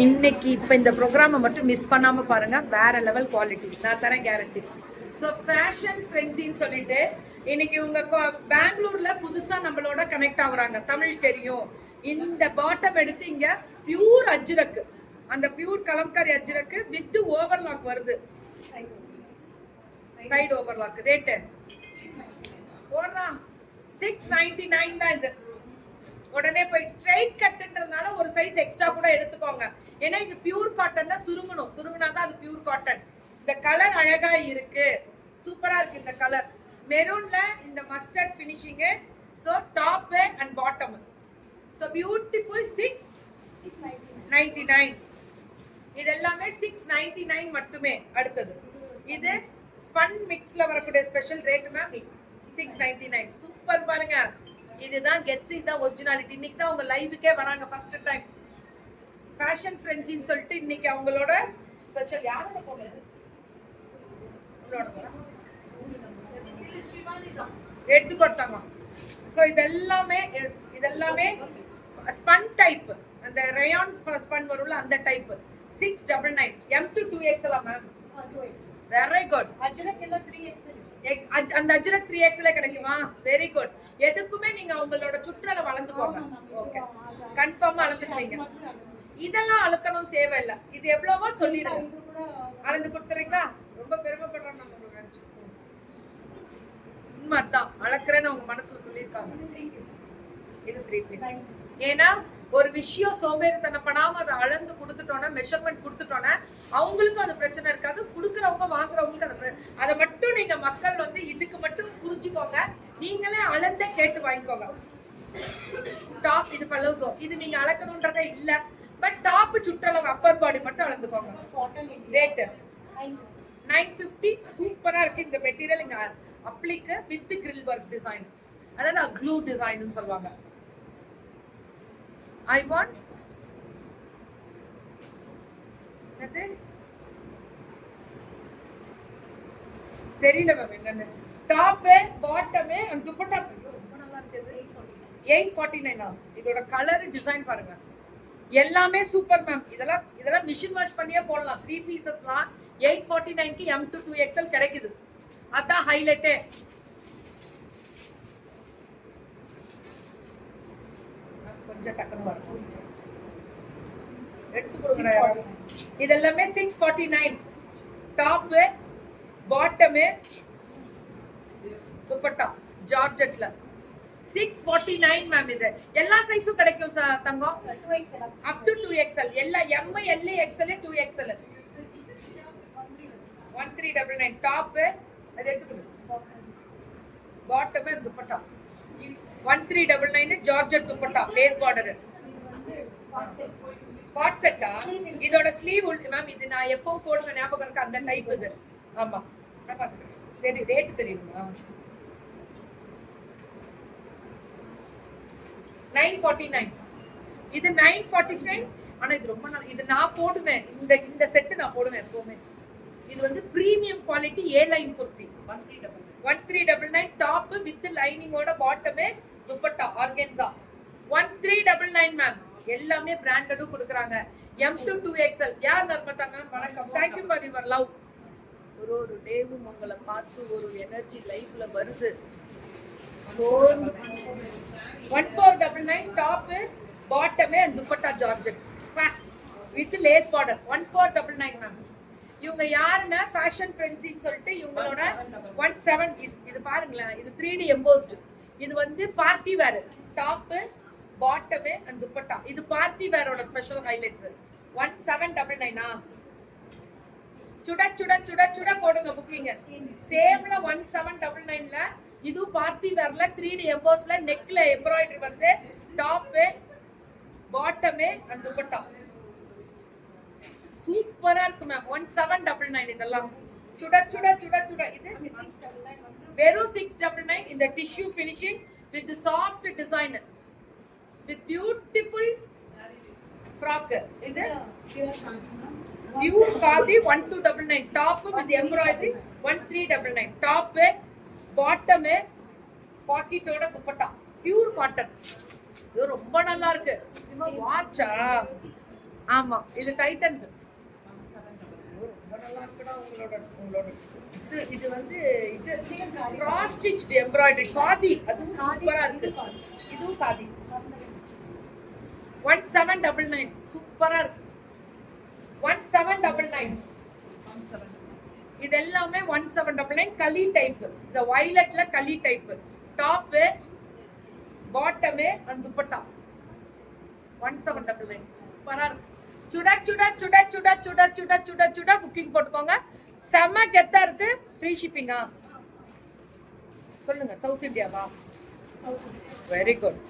இன்னைக்கு இப்போ இந்த ப்ரோக்ராமை மட்டும் மிஸ் பண்ணாம பாருங்க, வேற லெவல் குவாலிட்டி நான் தரேன் கேரண்டி. ஸோ ஃபேஷன் ஃப்ரெண்ட்ஸின்னு சொல்லிட்டு இன்னைக்கு உங்க பெங்களூர்ல புதுசா நம்மளோட கனெக்ட் ஆகுறாங்க. தமிழ் தெரியும். இந்த பாட்டம் எடுத்து இங்க பியூர் அஜ்ரக், அந்த pure Kalamkari Ajrakh with overlock வருது. சைடு ஓவர்லாக் ரேட்டு போடுறான் 699 தான் இது. உடனே போய் ஸ்ட்ரைட் கட்டுன்றதுனால ஒரு சைஸ் எக்ஸ்ட்ரா கூட எடுத்துக்கோங்க. ஏன்னா இது பியூர் காட்டன் தான், சுருங்குனா தான் அது பியூர் காட்டன். இந்த கலர் அழகா இருக்கு, சூப்பரா இருக்கு இந்த கலர். மெரூன்ல இந்த mustard finishing. So top and bottom. So beautiful 699. இது எல்லாமே 699 மட்டுமே. அடுத்தது இது ஸ்பன் மிக்ஸ்ல வரக்கூடிய ஸ்பெஷல் ரேட் மேம் 699. சூப்பர் பாருங்க, இதுதான் கெத்து, இதுதான் ஒரிஜினாலிட்டி. இன்னைக்கு தான் உங்க லைவுக்கே வராங்க ஃபர்ஸ்ட் டைம் ஃபேஷன் ஃப்ரெண்ட்ஸின்னு சொல்லிட்டு. இன்னைக்கு அவங்களோட ஸ்பெஷல் யாரோட போனது எடுத்து கொடுத்தாங்க. ஸோ இதெல்லாமே ஸ்பன் டைப், அந்த ரயான் ஸ்பன் வரும்ல அந்த type. 699. M to 2XL ma'am. Very good. Ajrakh எல்லாம் 3XL. அந்த அஜ்ரக் 3XL கிடைக்குமா? Very good. எதுக்குமே நீங்க உங்களோட சுற்றலை வளர்ந்துக்கோங்க. ஓகே, கன்ஃபார்மா அளந்துக்குவீங்க. இதெல்லாம் அழுக்கணும் தேவையில்லை. இது எவ்வளவோ சொல்லிடுங்க, அளந்து கொடுத்துறீங்களா? ரொம்ப பெருமைப்படுறோம் நம்ம நினைச்சு. உண்மைதான், அளக்குறேன்னு அவங்க மனசுல சொல்லியிருக்காங்க. இது 3 பீஸ். ஏன்னா ஒரு விஷயம் சோம்பேறித்தனப்படாம அதை அளந்து கொடுத்துட்டோன்னா, மெஷர்மெண்ட் கொடுத்துட்டோன்னா அவங்களுக்கும் அது பிரச்சனை இருக்காது, கொடுக்குறவங்க வாங்குறவங்களுக்கு அதை மட்டும் நீங்க மக்கள் வந்து இதுக்கு மட்டும் புரிஞ்சுக்கோங்க. நீங்களே அளந்தே கேட்டு வாங்கிக்கோங்க. டாப் இது பல்லோசோ, இது நீங்க அளக்கணும்ன்றதே இல்ல. பட் டாப் சுற்றளவு அப்பர் பாடி மட்டும் அளந்துக்கோங்க. ரேட் 950. சூப்பரா இருக்கு இந்த மெட்டீரியல். இங்க அப்ளிக்கு வித் கிரில் ஒர்க் டிசைன், அதாவது க்ளூ டிசைன் சொல்லுவாங்க. I want தெரியல மேம் என்னன்னு. டாப் பாட்டம் அந்த துப்பட்டா ரொம்ப நல்லா இருக்குது. 849. இதோட கலர் டிசைன் பாருங்க, எல்லாமே சூப்பர் மேம். இதெல்லாம் மிஷின் வாஷ் பண்ணியே போடலாம். 3 பீசஸ்லாம் 849க்கு M to 2XL கிடைக்குது. அதான் ஹைலைட்டே. கொஞ்சம் டக்குனு வர எடுத்து கொடுக்குறேன். இதெல்லாமே 649. டாப் பாட்டம் துப்பட்டா ஜார்ஜெட்ல 649 மேம். இது எல்லா சைஸும் கிடைக்கும் தங்கம். Up to 2XL. எல்லா M, L, XL, 2XL. 1399. Top அது எடுத்துக்கணும். Bottom dupatta 1399. Georgette dupatta, lace border. பாட் செட்டா? இதோட ஸ்லீவ் மேம். இது நான் எப்பவும் போடுங்க, ஞாபகம் இருக்கு அந்த டைப் இது. ஆமா, நான் பாத்துக்கிறேன். சரி, ரேட் தெரியுமா? 949. இது 949. ஆனா இது ரொம்ப நல்லா. இது நான் போடுவேன், இந்த செட் நான் போடுவேன் எப்பவுமே. இது வந்து premium quality A line kurti. 1399. Top with லைனிங்கோட பாட்டமே துப்பட்டா ஆர்கென்சா 1399 மேம். எல்லாமே பிராண்டடும் கொடுக்குறாங்க. M to 2XL. யார் நர்மதா மேம்? வணக்கம். Thank you for your love. ஒரு டேவும் உங்களை பார்த்து ஒரு எனர்ஜி லைஃப்ல வருது. 1499. டாப் பாட்டமே அந்த dupatta georgette with lace border. 1499 ma'am. இவங்க யாருன்னா ஃபேஷன் ஃப்ரெண்ட்ஸின்னு சொல்லிட்டு இவங்களோட 17. இது பாருங்களேன், இது 3D எம்போஸ்டு. இது வந்து party wear. Top bottom and dupatta. இது பார்ட்டி வேரோட ஸ்பெஷல் ஹைலைட்ஸ். 1799. சுட சுட சுட சுட போடுங்க புக்கிங். சேம்ல 1799ல இது பார்ட்டி வேர்ல 3D எம்போஸ்ல நெக்ல எம்ப்ராய்டரி வந்து டாப் பாட்டம் அண்ட் துப்பட்டா சூப்பரா இருக்கு மேம். 1799. இதெல்லாம் சுட சுட சுட சுட. இது வெறும் 699. இந்த tissue finishing with soft design with beautiful frock. இது pure khadi 1299. Top with embroidery 1399. Top bottom பாக்கெட்டோட துப்பட்டா பியூர் காட்டன். இது ரொம்ப நல்லா இருக்கு. வாட்சா ஆமா இது டைட்டன் ரொம்ப நல்லா இருக்குடா உங்களோட உங்களோட இது வந்து இது கிராஸ் ஸ்டிச் எம்ப்ராய்டரி காதி அதுவும் சூப்பரா இருக்கு இதுவும் காதி 1799 சூப்பரா இருக்கு 1799 இது எல்லாமே 1799 களி டைப் இந்த வயலட்ல களி type top bottom and dupatta 1799 சூப்பரா இருக்கு சுட சுட சுட சுட சுட சுட சுட சுட புக்கிங் போட்டுக்கோங்க செம கெத்தா இருக்கு ஃப்ரீ ஷிப்பிங்கா சொல்லுங்க சவுத் இந்தியாவா வெரி குட்